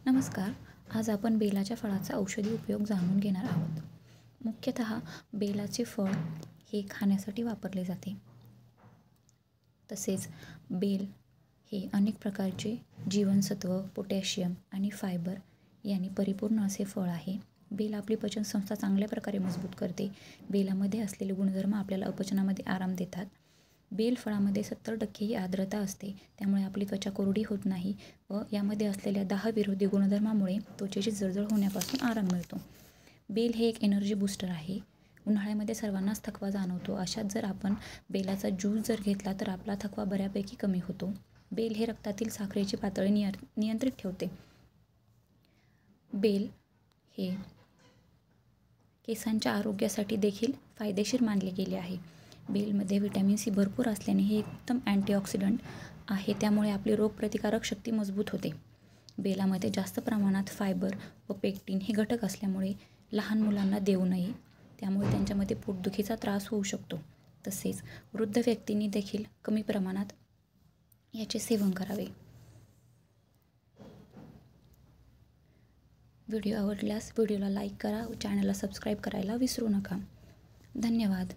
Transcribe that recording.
नमस्कार. आज आपण बेलाच्या फळाचा औषधी उपयोग जाणून घेणार आहोत. मुख्यतः बेलाचे फळ हे खाण्यासाठी वापरले जाते. तसेच बेल हे अनेक प्रकारचे जीवनसत्व, पोटॅशियम आणि फायबर यांनी परिपूर्ण असे फळ आहे. बेल आपली पचनसंस्था चांगल्या प्रकारे मजबूत करते. बेलामध्ये असलेले गुणधर्म आपल्याला अपचनामध्ये आराम देतात. बेल फळामध्ये 70% ही आर्द्रता असते, त्यामुळे आपली त्वचा कोरडी होत नाही व यामध्ये असलेल्या 10 विरोधी गुणधर्मामुळे त्वचेची जळजळ होण्यापासून आराम मिळतो. बेल हे एक एनर्जी बूस्टर आहे. उन्हाळ्यामध्ये सर्वांनाच थकवा जाणवतो. अशात जर आपण बेलाचा ज्यूस जर घेतला तर आपला थकवा बऱ्यापैकी कमी होतो. बेल हे रक्तातील साखरेची पातळी नियंत्रित ठेवते. बेल हे केसांच्या आरोग्यासाठी देखील फायदेशीर मानले गेले आहे. बेलमध्ये व्हिटॅमिन सी भरपूर असल्याने हे उत्तम अँटीऑक्सिडंट आहे, त्यामुळे आपली रोगप्रतिकारक शक्ती मजबूत होते. बेलामध्ये जास्त प्रमाणात फायबर व पेक्टिन हे घटक असल्यामुळे लहान मुलांना देऊ नये, त्यामुळे त्यांच्यामध्ये पोटदुखीचा त्रास होऊ शकतो. तसेच वृद्ध व्यक्तींनी देखील कमी प्रमाणात याचे सेवन करावे. व्हिडिओ आवडल्यास व्हिडिओला लाईक करा व चॅनलला सबस्क्राईब करायला विसरू नका. धन्यवाद.